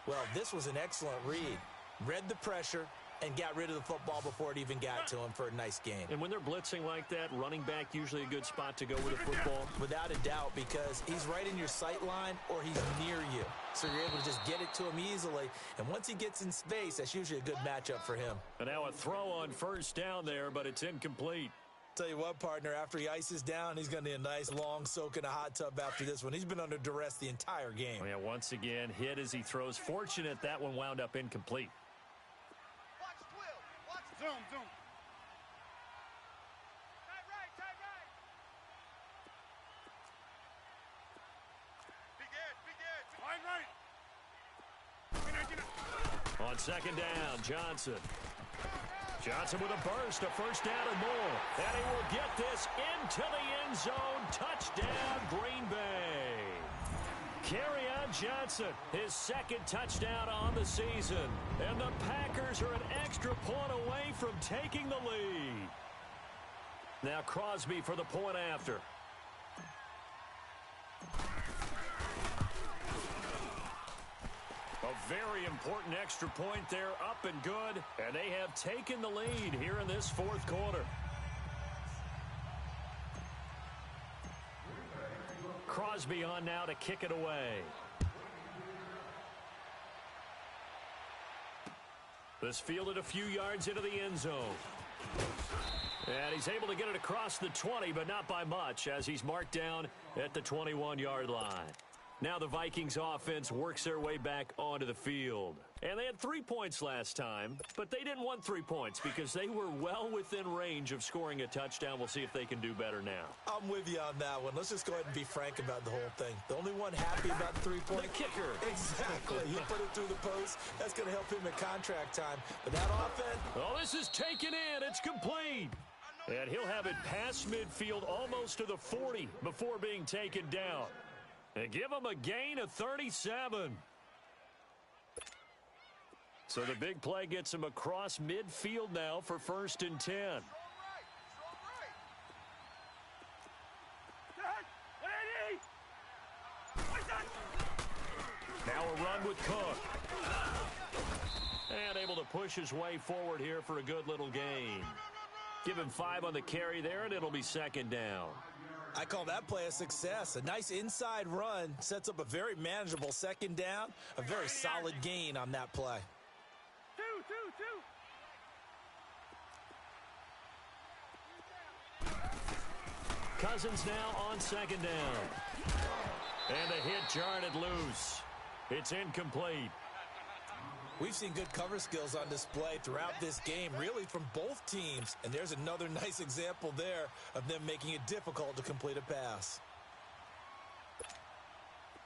B: Well, this was an excellent read. Read the pressure and got rid of the football before it even got to him for a nice gain.
D: And when they're blitzing like that, running back usually a good spot to go with the football?
B: Without a doubt, because he's right in your sight line or he's near you. So you're able to just get it to him easily. And once he gets in space, that's usually a good matchup for him.
D: And now a throw on first down there, but it's incomplete.
B: Tell you what, partner, after he ices down, he's going to need a nice long soak in a hot tub after this one. He's been under duress the entire game.
D: Yeah, once again, hit as he throws. Fortunate that one wound up incomplete.
C: Zoom. Tight right. Big edge.
D: On 2nd down, Johnson. Johnson with a burst, a first down and more. And he will get this into the end zone. Touchdown, Green Bay. Kerryon Johnson, his 2nd touchdown on the season. And the Packers are an extra point away from taking the lead. Now Crosby for the point after. A very important extra point there, up and good. And they have taken the lead here in this 4th quarter. Crosby on now to kick it away. This fielded a few yards into the end zone. And he's able to get it across the 20, but not by much, as he's marked down at the 21-yard line. Now the Vikings offense works their way back onto the field. And they had 3 points last time, but they didn't want 3 points because they were well within range of scoring a touchdown. We'll see if they can do better now.
B: I'm with you on that one. Let's just go ahead and be frank about the whole thing. The only one happy about the 3-point.
D: The kicker.
B: Exactly. He put it through the post. That's going to help him in contract time. But that offense.
D: Oh, this is taken in. It's complete. And he'll have it past midfield almost to the 40 before being taken down. And give him a gain of 37. So the big play gets him across midfield now for 1st and 10. Now a run with Cook. And able to push his way forward here for a good little gain. Give him 5 on the carry there, and it'll be 2nd down.
B: I call that play a success. A nice inside run sets up a very manageable 2nd down. A very solid gain on that play.
D: Cousins now on 2nd down. And the hit jarred it loose. It's incomplete.
B: We've seen good cover skills on display throughout this game, really from both teams. And there's another nice example there of them making it difficult to complete a pass.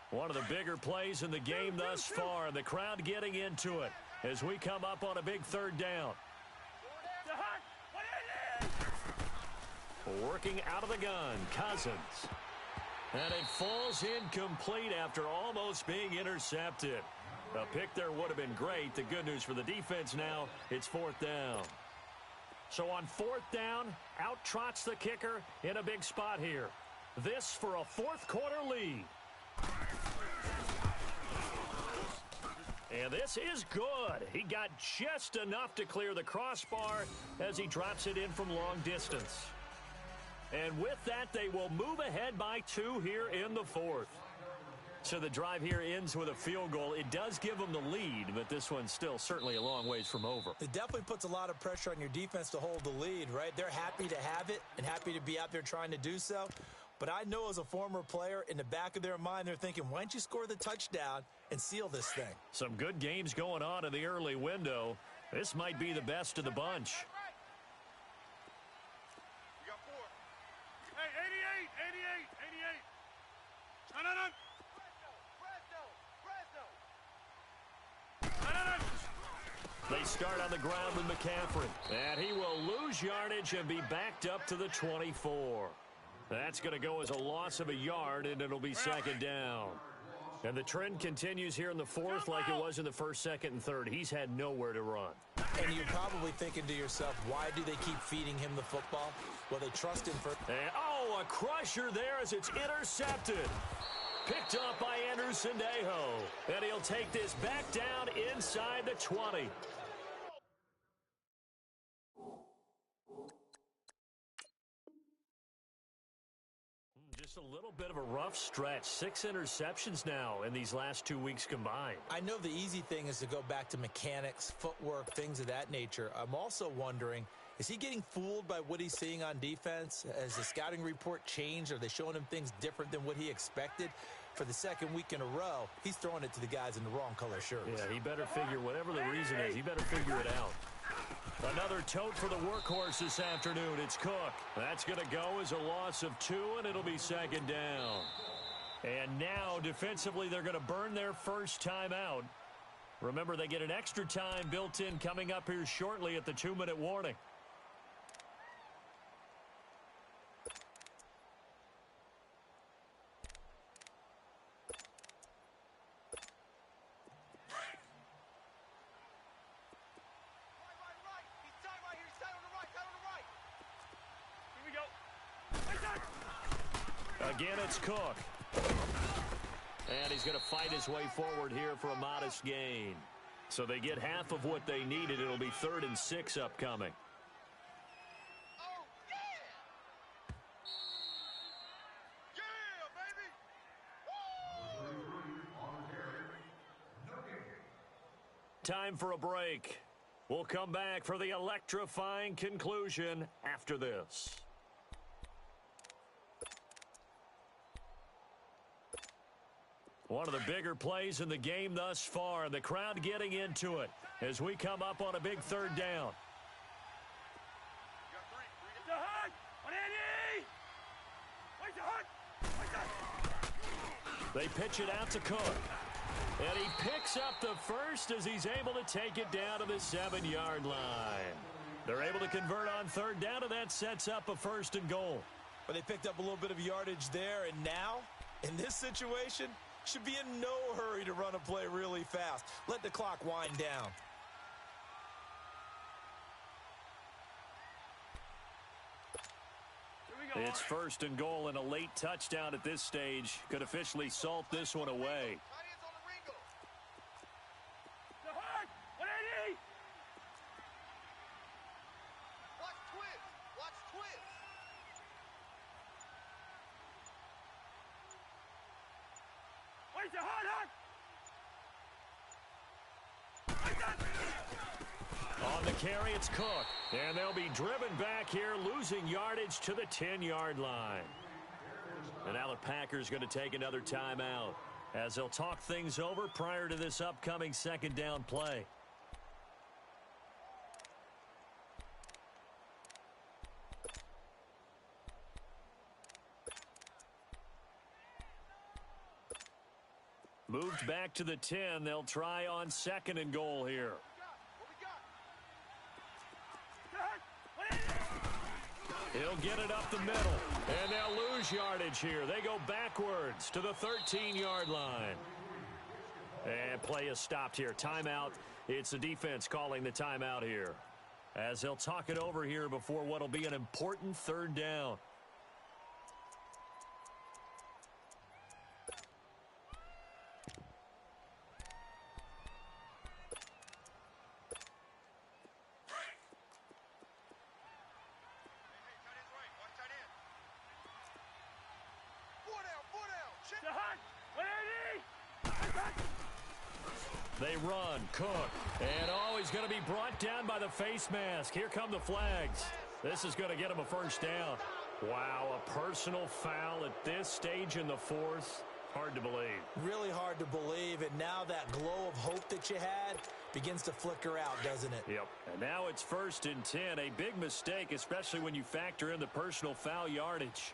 D: One of the bigger plays in the game thus far, and the crowd getting into it as we come up on a big 3rd down. Working out of the gun, Cousins. And it falls incomplete after almost being intercepted. A pick there would have been great. The good news for the defense now, it's 4th down. So on 4th down, out trots the kicker in a big spot here. This for a 4th quarter lead. And this is good. He got just enough to clear the crossbar as he drops it in from long distance. And with that, they will move ahead by 2 here in the 4th. So the drive here ends with a field goal. It does give them the lead, but this one's still certainly a long ways from over.
B: It definitely puts a lot of pressure on your defense to hold the lead, right? They're happy to have it and happy to be out there trying to do so. But I know as a former player, in the back of their mind, they're thinking, why don't you score the touchdown and seal this thing?
D: Some good games going on in the early window. This might be the best of the bunch.
C: We got 4. Hey, 88. No.
D: They start on the ground with McCaffrey. And he will lose yardage and be backed up to the 24. That's going to go as a loss of a yard, and it'll be 2nd down. And the trend continues here in the 4th like it was in the 1st, 2nd, and 3rd. He's had nowhere to run.
B: And you're probably thinking to yourself, why do they keep feeding him the football? Well, they trust him for...
D: And, a crusher there as it's intercepted. Picked up by Andrew Sendejo. And he'll take this back down inside the 20. Just a little bit of a rough stretch. 6 interceptions now in these last 2 weeks combined.
B: I know the easy thing is to go back to mechanics, footwork, things of that nature. I'm also wondering, is he getting fooled by what he's seeing on defense? Has the scouting report changed? Are they showing him things different than what he expected? For the 2nd week in a row, he's throwing it to the guys in the wrong color shirts.
D: Yeah, he better figure, whatever the reason is, he better figure it out. Another tote for the workhorse this afternoon. It's Cook. That's going to go as a loss of 2, and it'll be 2nd down. And now, defensively, they're going to burn their first time out. Remember, they get an extra time built in coming up here shortly at the 2-minute warning. Again, it's Cook. And he's going to fight his way forward here for a modest gain. So they get half of what they needed. It'll be 3rd and 6 upcoming.
C: Oh, yeah!
D: Time for a break. We'll come back for the electrifying conclusion after this. One of the bigger plays in the game thus far. The crowd getting into it as we come up on a big 3rd down. They pitch it out to Cook. And he picks up the first as he's able to take it down to the 7-yard line. They're able to convert on 3rd down, and that sets up a 1st and goal.
B: But they picked up a little bit of yardage there, and now, in this situation, should be in no hurry to run a play really fast. Let the clock wind down.
D: It's 1st and goal, and a late touchdown at this stage could officially salt this one away. On the carry, it's Cook. And they'll be driven back here, losing yardage to the 10-yard line. And now the Packers going to take another timeout as they'll talk things over prior to this upcoming 2nd down play. Moved back to the 10. They'll try on 2nd and goal here. He'll
A: He'll get it up the middle. And they'll lose yardage here. They go backwards to the 13-yard line. And play is stopped here. Timeout. It's the defense calling the timeout here, as they'll talk it over here before what will be an important third down. They run, Cook, and he's going to be brought down by the face mask. Here come the flags. This is going to get him a first down. Wow, a personal foul at this stage in the fourth. Hard to believe. Really hard to believe, and now that glow of hope that you had begins to flicker out, doesn't it? Yep, and now it's 1st and 10. A big mistake, especially when you factor in the personal foul yardage.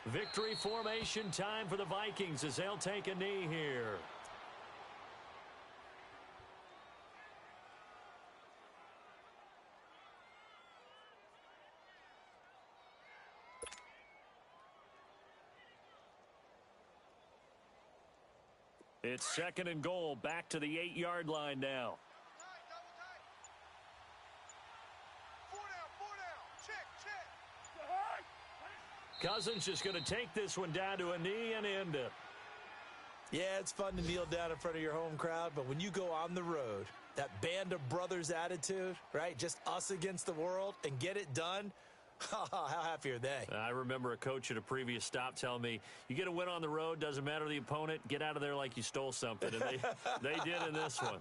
A: Victory formation time for the Vikings as they'll take a knee here. It's 2nd and goal, back to the 8-yard line now. Cousins just going to take this one down to a knee and end it. Yeah, it's fun to kneel down in front of your home crowd, but when you go on the road, that band of brothers attitude, right? Just us against the world and get it done. How happy are they? I remember a coach at a previous stop telling me, you get a win on the road, doesn't matter the opponent, get out of there like you stole something. And they did in this one.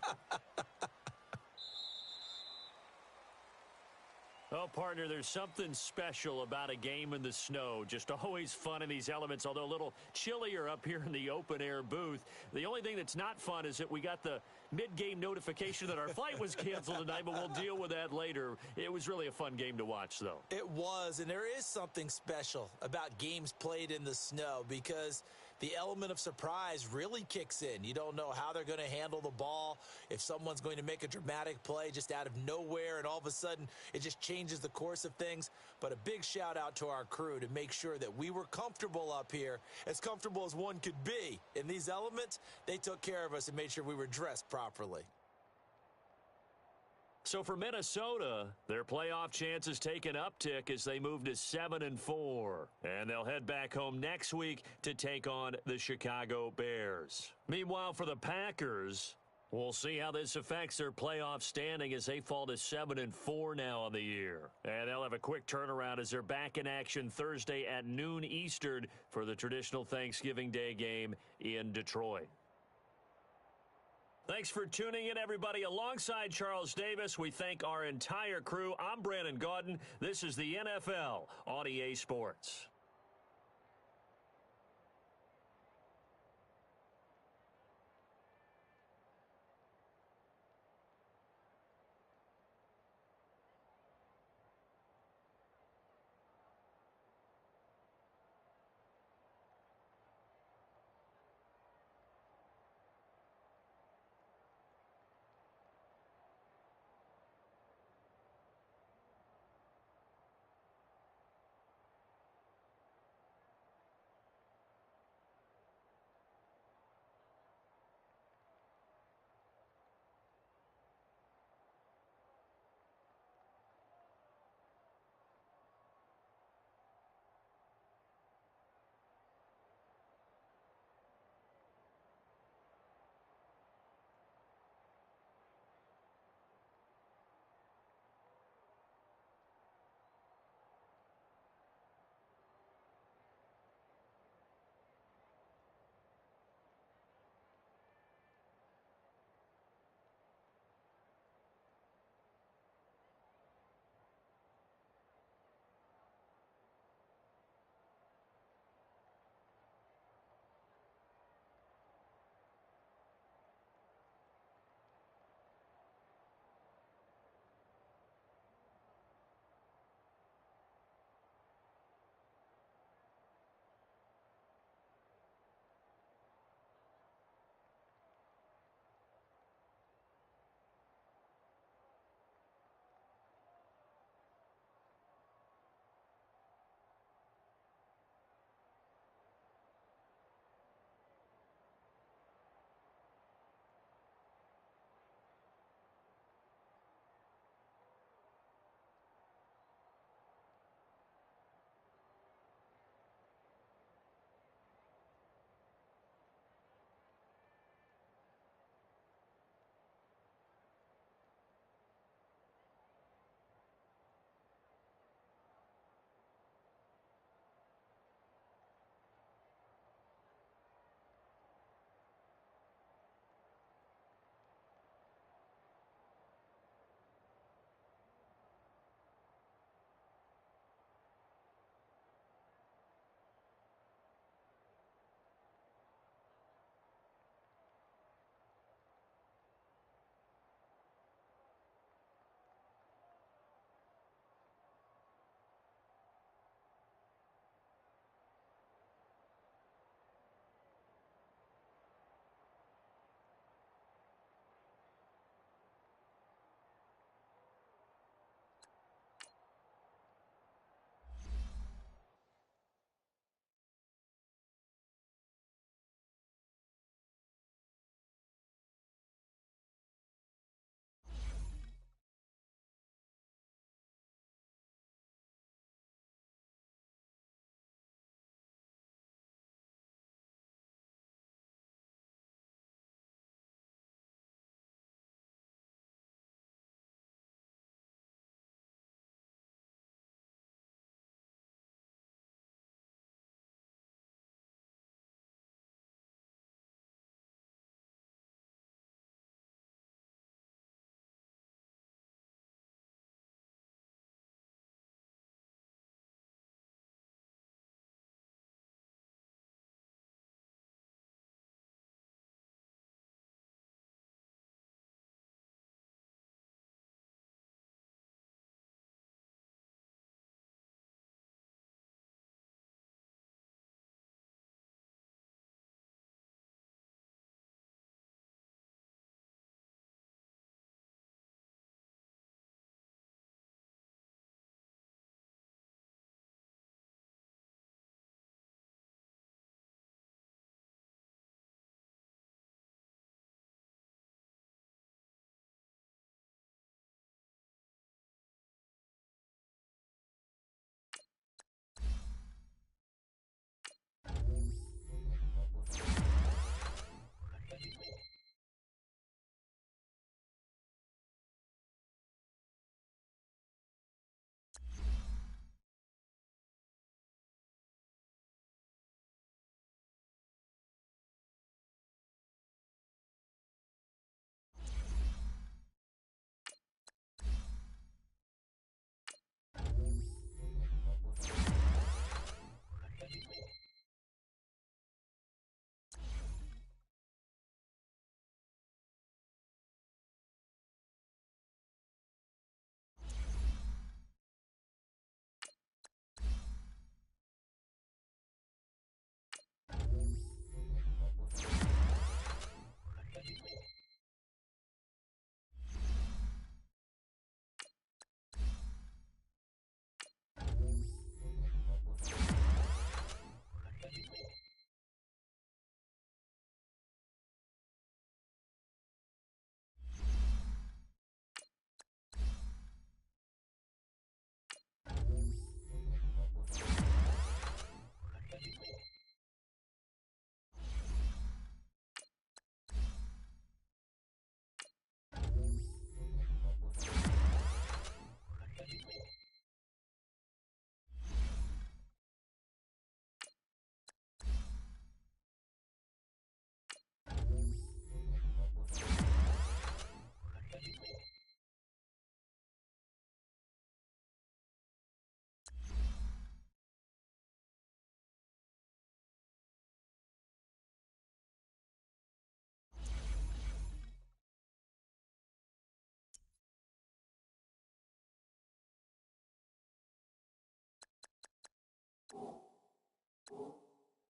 A: Oh, partner, there's something special about a game in the snow. Just always fun in these elements, although a little chillier up here in the open-air booth. The only thing that's not fun is that we got the mid-game notification that our flight was canceled tonight, but we'll deal with that later. It was really a fun game to watch, though. It was, and there is something special about games played in the snow because the element of surprise really kicks in. You don't know how they're going to handle the ball, if someone's going to make a dramatic play just out of nowhere, and all of a sudden it just changes the course of things. But a big shout out to our crew to make sure that we were comfortable up here, as comfortable as one could be. In these elements, they took care of us and made sure we were dressed properly. So for Minnesota, their playoff chances take an uptick as they move to 7-4. And they'll head back home next week to take on the Chicago Bears. Meanwhile, for the Packers, we'll see how this affects their playoff standing as they fall to 7-4 now on the year. And they'll have a quick turnaround as they're back in action Thursday at noon Eastern for the traditional Thanksgiving Day game in Detroit. Thanks for tuning in, everybody. Alongside Charles Davis, we thank our entire crew. I'm Brandon Gaudin. This is the NFL on EA Sports.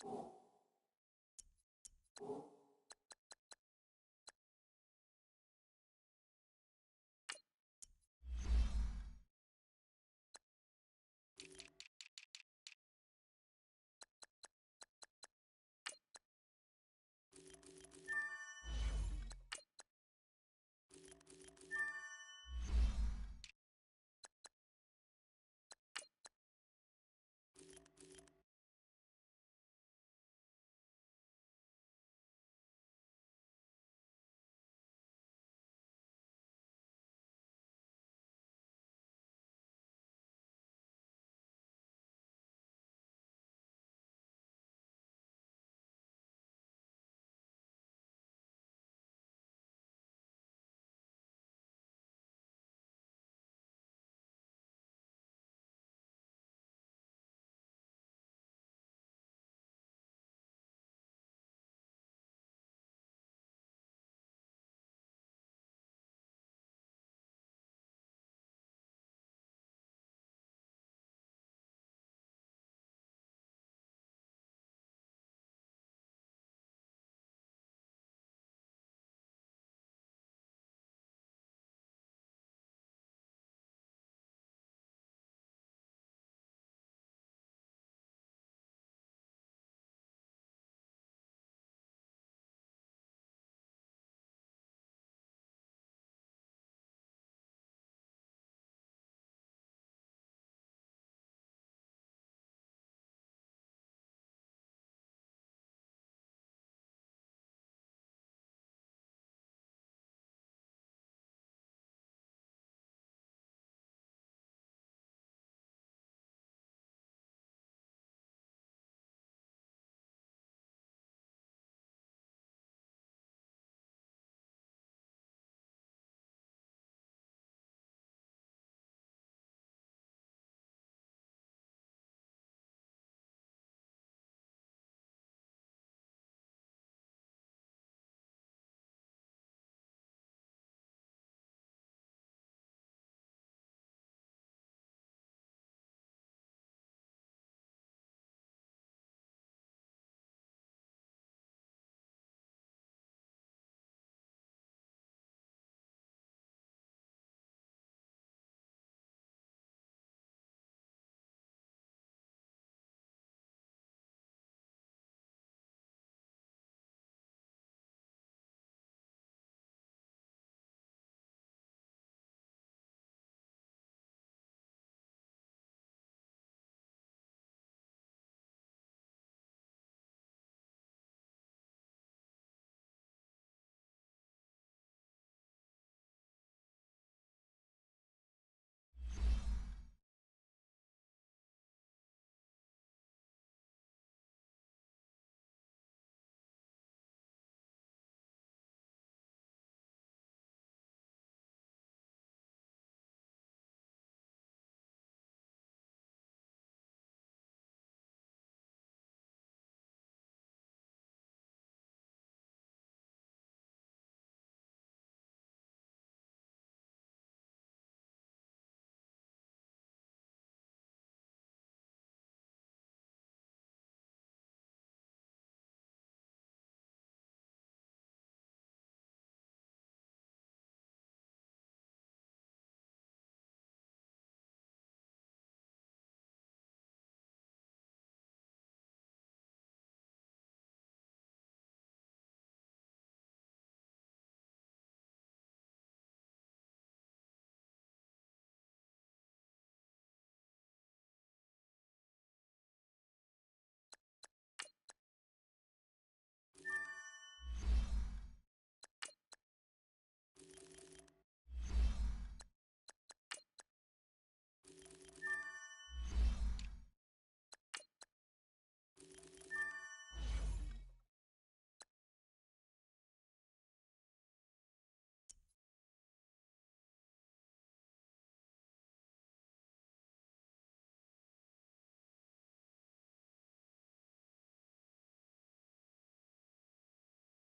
C: Hey,